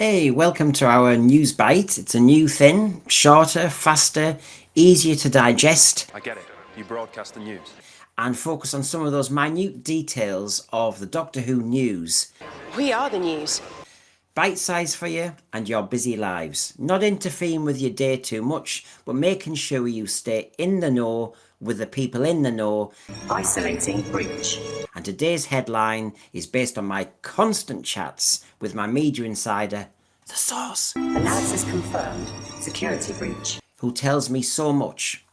Hey, welcome to our news bite. It's a new thing, shorter, faster, easier to digest, I get it. You broadcast the news. and focus on some of those minute details of the Doctor Who news. We are the news. Bite size for you and your busy lives. Not interfering with your day too much, but making sure you stay in the know with the people in the know. Isolating breach. And today's headline is based on my constant chats with my media insider, the source, Analysis confirmed. Security breach. who tells me so much.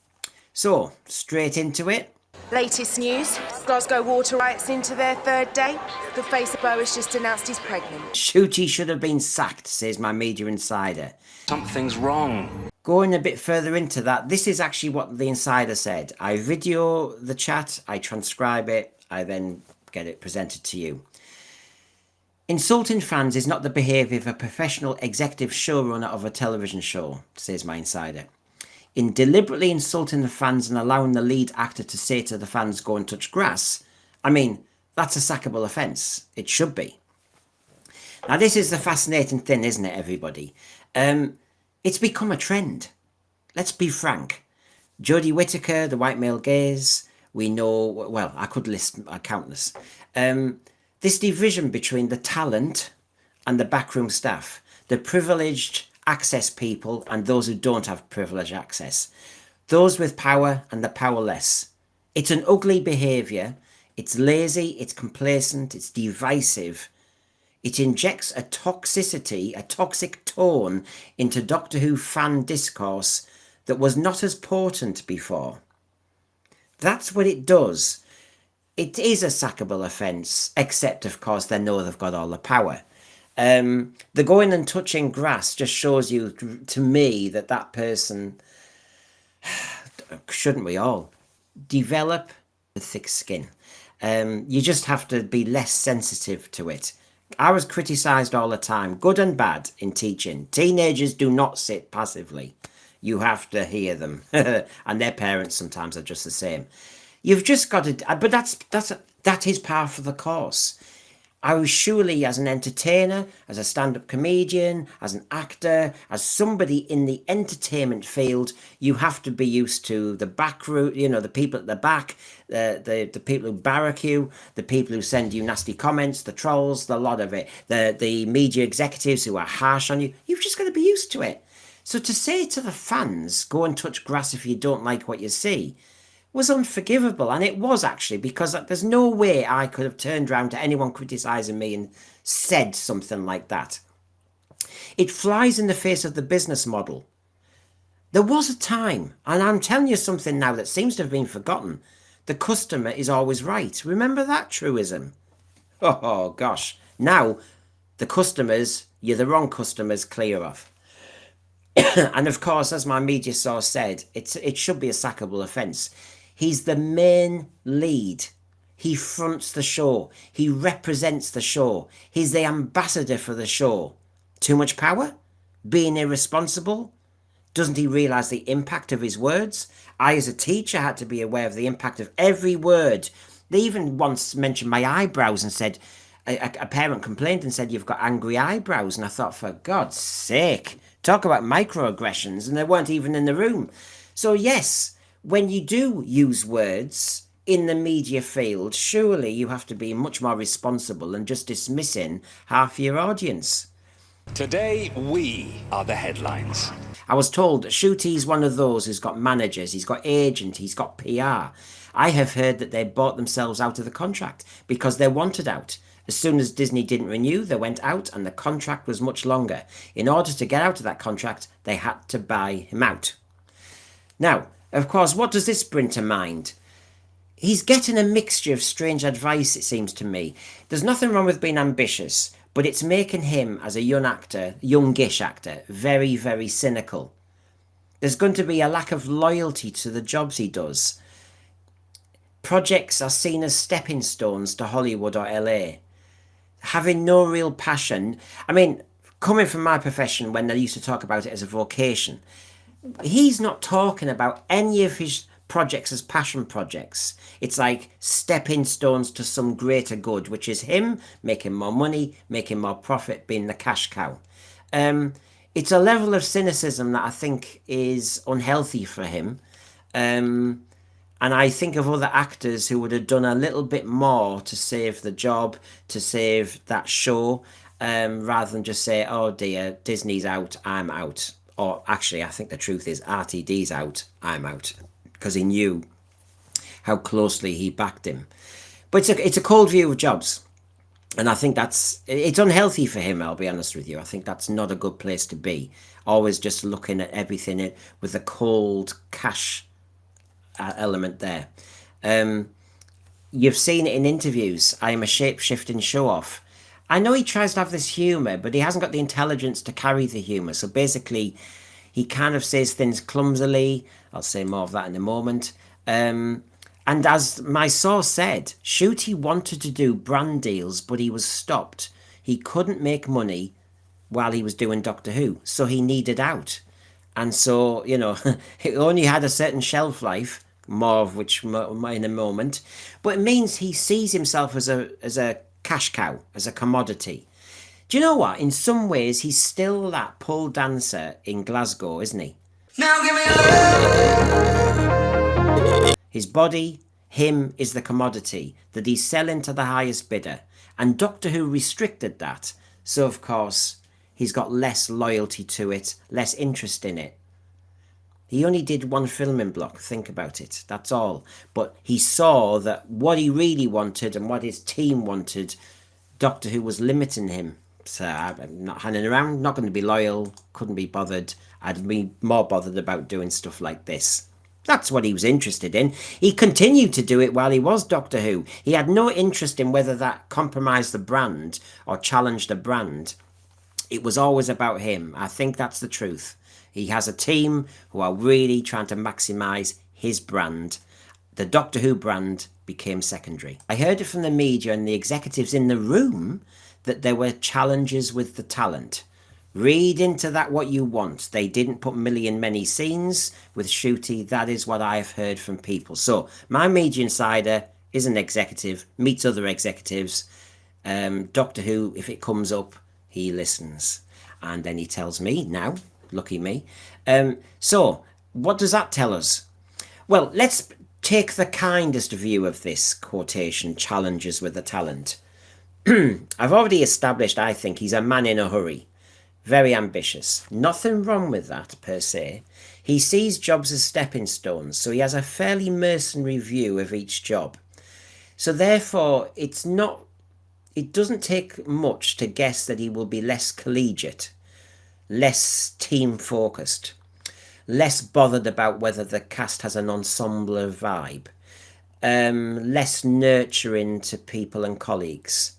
So, straight into it. Latest news, Glasgow water riots into their third day. The face of Bo has just announced he's pregnant. Ncuti should have been sacked, says my media insider. Something's wrong. Going a bit further into that, this is actually what the insider said. I video the chat, I transcribe it, I then get it presented to you. Insulting fans is not the behaviour of a professional executive showrunner of a television show, says my insider. In deliberately insulting the fans and allowing the lead actor to say to the fans, go and touch grass, I mean, that's a sackable offence. It should be. Now, this is the fascinating thing, isn't it, everybody? It's become a trend. Let's be frank. Jodie Whittaker, the white male gaze, we know, well, I could list countless. This division between the talent and the backroom staff, the privileged access people and those who don't have privileged access, those with power and the powerless. It's an ugly behaviour. It's lazy, it's complacent, it's divisive. It injects a toxicity, a toxic tone into Doctor Who fan discourse that was not as potent before. That's what it does. It is a sackable offence, except, of course, they know they've got all the power. The going and touching grass just shows you, to me, that person, shouldn't we all, develop a thick skin. You just have to be less sensitive to it. I was criticised all the time, good and bad, in teaching. Teenagers do not sit passively. You have to hear them. And their parents sometimes are just the same. You've just got to, but that is par for the course. I was surely, as an entertainer, as a stand-up comedian, as an actor, as somebody in the entertainment field, you have to be used to the back route, the people at the back, the people who barrack you, the people who send you nasty comments, the trolls, the lot of it, the media executives who are harsh on you. You've just got to be used to it. So to say to the fans, go and touch grass if you don't like what you see, was unforgivable. And it was, actually, because there's no way I could have turned around to anyone criticising me and said something like that. It flies in the face of the business model. There was a time, and I'm telling you something now that seems to have been forgotten, the customer is always right. Remember that truism? Oh gosh. Now, the customers, you're the wrong customers, clear off. And of course, as my media source said, it should be a sackable offence. He's the main lead. He fronts the show. He represents the show. He's the ambassador for the show. Too much power? Being irresponsible? Doesn't he realise the impact of his words? I, as a teacher, had to be aware of the impact of every word. They even once mentioned my eyebrows and said, a parent complained and said, you've got angry eyebrows. And I thought, for God's sake, talk about microaggressions, and they weren't even in the room. So yes, when you do use words in the media field, surely you have to be much more responsible than just dismissing half your audience. Today, we are the headlines. I was told that Ncuti's one of those who's got managers, he's got agent, he's got PR. I have heard that they bought themselves out of the contract because they wanted out. As soon as Disney didn't renew, they went out and the contract was much longer. In order to get out of that contract, they had to buy him out. Now, of course, what does this bring to mind? He's getting a mixture of strange advice, it seems to me. There's nothing wrong with being ambitious, but it's making him, as a young actor, youngish actor, very, very cynical. There's going to be a lack of loyalty to the jobs he does. Projects are seen as stepping stones to Hollywood or LA. Having no real passion. I mean, coming from my profession, when they used to talk about it as a vocation, he's not talking about any of his projects as passion projects. It's like stepping stones to some greater good, which is him making more money, making more profit, being the cash cow. It's a level of cynicism that I think is unhealthy for him. And I think of other actors who would have done a little bit more to save the job, to save that show, rather than just say, oh dear, Disney's out, I'm out. Or actually, I think the truth is RTD's out, I'm out. Because he knew how closely he backed him. But it's a cold view of jobs. And I think it's unhealthy for him, I'll be honest with you. I think that's not a good place to be. Always just looking at everything with a cold cash element there. You've seen it in interviews. I am a shape-shifting show-off. I know he tries to have this humour, but he hasn't got the intelligence to carry the humour. So basically, he kind of says things clumsily. I'll say more of that in a moment. And as my source said, Ncuti wanted to do brand deals, but he was stopped. He couldn't make money while he was doing Doctor Who, so he needed out. And so, you know, it only had a certain shelf life, more of which in a moment. But it means he sees himself as a cash cow, as a commodity. Do you know what? In some ways, he's still that pole dancer in Glasgow, isn't he? Now give me a... His body, him, is the commodity that he's selling to the highest bidder. And Doctor Who restricted that. So, of course, he's got less loyalty to it, less interest in it. He only did one filming block, think about it, that's all. But he saw that what he really wanted and what his team wanted, Doctor Who was limiting him. So I'm not hanging around, not going to be loyal, couldn't be bothered. I'd be more bothered about doing stuff like this. That's what he was interested in. He continued to do it while he was Doctor Who. He had no interest in whether that compromised the brand or challenged the brand. It was always about him. I think that's the truth. He has a team who are really trying to maximise his brand. The Doctor Who brand became secondary. I heard it from the media and the executives in the room that there were challenges with the talent. Read into that what you want. They didn't put many scenes with Ncuti. That is what I have heard from people. So my media insider is an executive, meets other executives. Doctor Who, if it comes up, he listens. And then he tells me now, lucky me. So what does that tell us? Well, let's take the kindest view of this quotation, challenges with the talent. I've already established, I think, he's a man in a hurry. Very ambitious. Nothing wrong with that, per se. He sees jobs as stepping stones, so he has a fairly mercenary view of each job. So therefore, it doesn't take much to guess that he will be less collegiate, less team-focused, less bothered about whether the cast has an ensemble vibe, less nurturing to people and colleagues.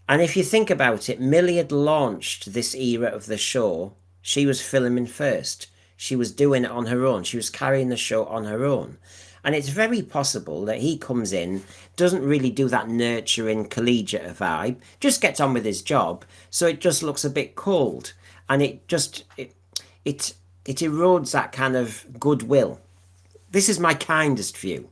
And if you think about it, Millie had launched this era of the show. She was filming first. She was doing it on her own. She was carrying the show on her own. And it's very possible that he comes in, doesn't really do that nurturing, collegiate vibe, just gets on with his job. So it just looks a bit cold. And it erodes that kind of goodwill. This is my kindest view.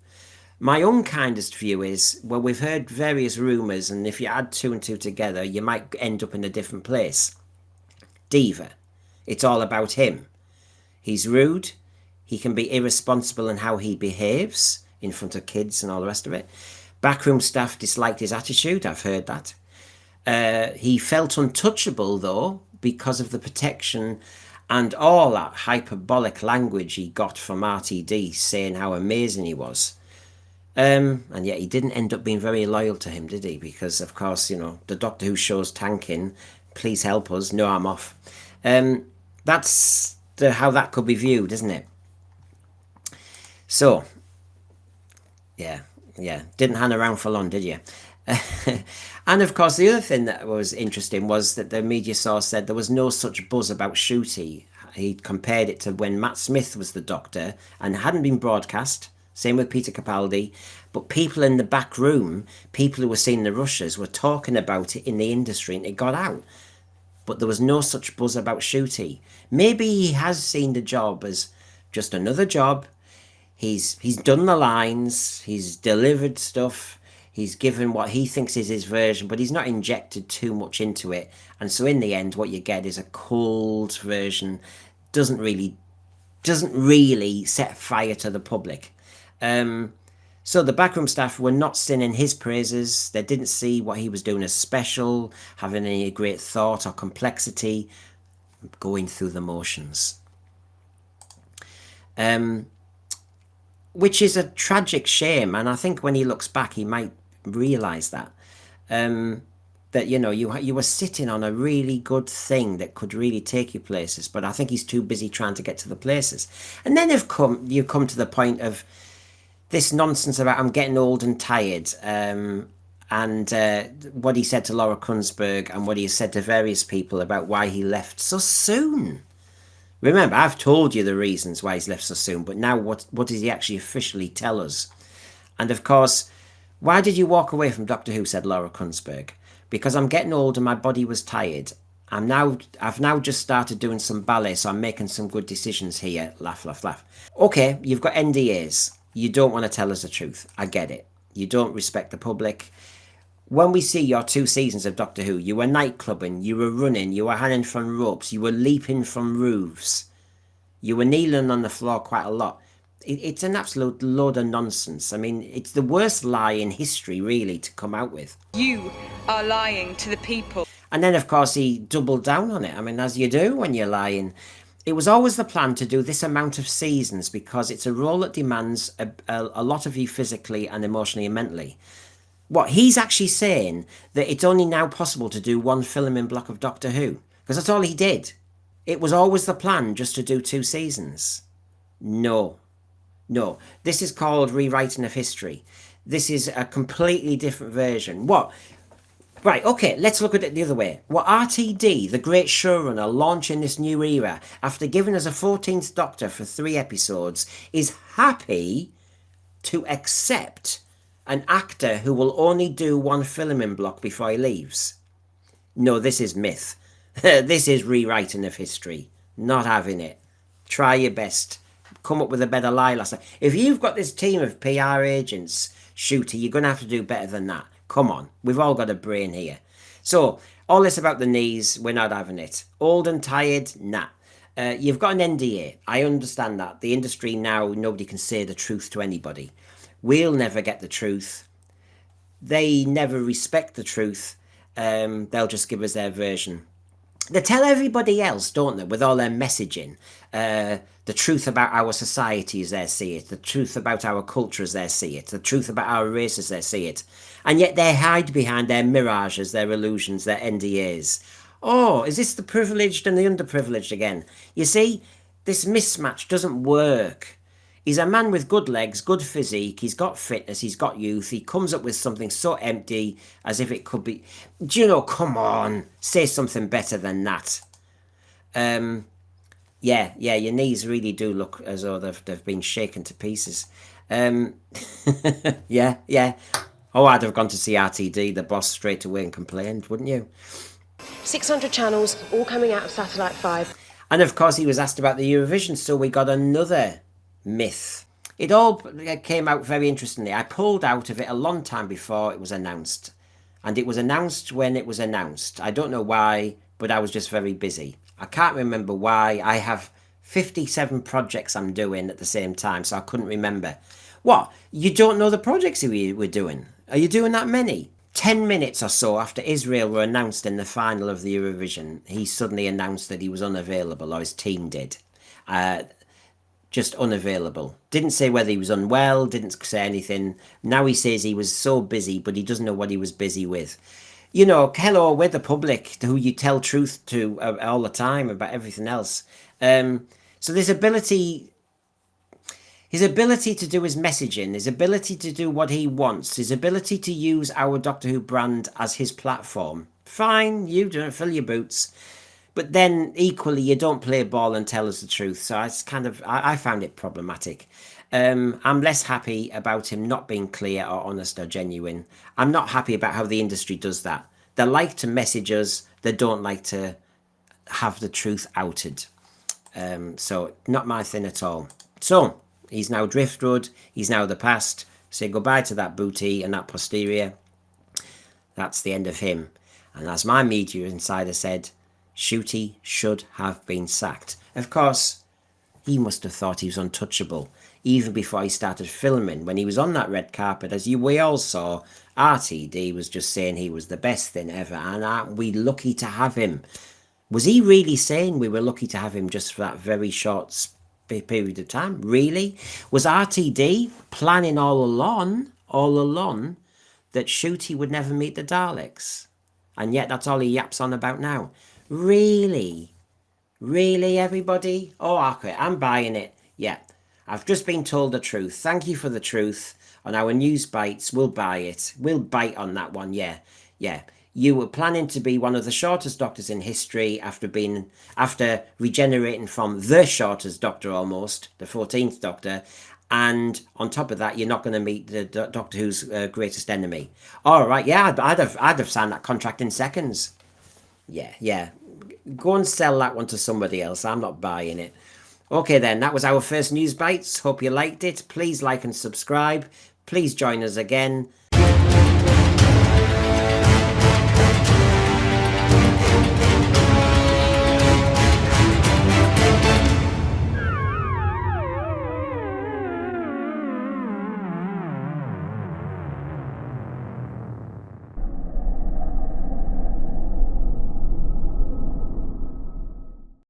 My unkindest view is, well, we've heard various rumours, and if you add two and two together, you might end up in a different place. Diva. It's all about him. He's rude. He can be irresponsible in how he behaves in front of kids and all the rest of it. Backroom staff disliked his attitude. I've heard that. He felt untouchable, though, because of the protection and all that hyperbolic language he got from RTD saying how amazing he was. And yet he didn't end up being very loyal to him, did he? Because, of course, you know, the Doctor Who show's tanking. Please help us. No, I'm off. That's how that could be viewed, isn't it? So, yeah. Didn't hang around for long, did you? And, of course, the other thing that was interesting was that the media source said there was no such buzz about Ncuti. He compared it to when Matt Smith was the Doctor and hadn't been broadcast. Same with Peter Capaldi. But people in the back room, people who were seeing the rushes, were talking about it in the industry and it got out. But there was no such buzz about Ncuti. Maybe he has seen the job as just another job. He's done the lines. He's delivered stuff. He's given what he thinks is his version, but he's not injected too much into it. And so in the end, what you get is a cold version. Doesn't really set fire to the public. So the backroom staff were not singing his praises. They didn't see what he was doing as special, having any great thought or complexity, going through the motions. Which is a tragic shame, and I think when he looks back, he might realise that. That, you know, you were sitting on a really good thing that could really take you places, but I think he's too busy trying to get to the places. And then you come to the point of this nonsense about I'm getting old and tired, and what he said to Laura Kunsberg and what he said to various people about why he left so soon. Remember, I've told you the reasons why he's left so soon, but now what does he actually officially tell us? And of course, why did you walk away from Doctor Who, said Laura Kunsberg. Because I'm getting old and my body was tired. I've now just started doing some ballet, so I'm making some good decisions here. Laugh, laugh, laugh. Okay, you've got NDAs. You don't want to tell us the truth. I get it. You don't respect the public. When we see your 2 seasons of Doctor Who, you were nightclubbing, you were running, you were hanging from ropes, you were leaping from roofs. You were kneeling on the floor quite a lot. It's an absolute load of nonsense. I mean, it's the worst lie in history, really, to come out with. You are lying to the people. And then, of course, he doubled down on it. I mean, as you do when you're lying. It was always the plan to do this amount of seasons because it's a role that demands a lot of you physically and emotionally and mentally. What, he's actually saying that it's only now possible to do 1 filming block of Doctor Who? Because that's all he did. It was always the plan just to do 2 seasons. No. This is called rewriting of history. This is a completely different version. What? Right, okay, let's look at it the other way. What RTD, the great showrunner, launching this new era after giving us a 14th Doctor for 3 episodes, is happy to accept an actor who will only do 1 filming block before he leaves. No, this is myth. This is rewriting of history. Not having it. Try your best. Come up with a better lie last time. If you've got this team of PR agents, Shooter, you're going to have to do better than that. Come on, we've all got a brain here. So, all this about the knees, we're not having it. Old and tired, nah. You've got an NDA. I understand that. The industry now, nobody can say the truth to anybody. We'll never get the truth. They never respect the truth. They'll just give us their version. They tell everybody else, don't they, with all their messaging, the truth about our society as they see it, the truth about our culture as they see it, the truth about our race as they see it. And yet they hide behind their mirages, their illusions, their NDAs. Oh, is this the privileged and the underprivileged again? You see, this mismatch doesn't work. He's a man with good legs, good physique, he's got fitness, he's got youth, he comes up with something so empty as if it could be... Do you know, come on, say something better than that. Yeah, your knees really do look as though they've been shaken to pieces. Yeah. Oh, I'd have gone to see RTD, the boss, straight away and complained, wouldn't you? 600 channels, all coming out of Satellite 5. And of course he was asked about the Eurovision, so we got another myth. It all came out very interestingly. I pulled out of it a long time before it was announced. And it was announced when it was announced. I don't know why, but I was just very busy. I can't remember why. I have 57 projects I'm doing at the same time, so I couldn't remember. What? You don't know the projects we're doing? Are you doing that many? 10 minutes or so after Israel were announced in the final of the Eurovision, he suddenly announced that he was unavailable, or his team did. Just unavailable. Didn't say whether he was unwell, didn't say anything. Now he says he was so busy, but he doesn't know what he was busy with. You know, hello, we're the public who you tell truth to all the time about everything else. So his ability to do his messaging, his ability to do what he wants, his ability to use our Doctor Who brand as his platform. Fine, you don't fill your boots. But then equally, you don't play ball and tell us the truth. So it's kind of, I found it problematic. I'm less happy about him not being clear or honest or genuine. I'm not happy about how the industry does that. They like to message us. They don't like to have the truth outed. So not my thing at all. So he's now Driftwood. He's now the past. say goodbye to that booty and that posterior. That's the end of him. And as my media insider said, Ncuti should have been sacked. Of course, he must have thought he was untouchable, even before he started filming. When he was on that red carpet, as we all saw, RTD was just saying he was the best thing ever, and aren't we lucky to have him? Was he really saying we were lucky to have him just for that very short period of time? Really? Was RTD planning all along that Ncuti would never meet the Daleks? And yet that's all he yaps on about now. Really? Really, everybody? Oh, okay, I'm buying it. Yeah, I've just been told the truth. Thank you for the truth. On our news bites, we'll buy it. We'll bite on that one, yeah. You were planning to be one of the shortest doctors in history after regenerating from the shortest doctor almost, the 14th Doctor. And on top of that, you're not going to meet the Doctor Who's greatest enemy. All right, yeah, I'd have signed that contract in seconds. Yeah. Go and sell that one to somebody else. I'm not buying it. Okay then, that was our first News Bites. Hope you liked it. Please like and subscribe. Please join us again.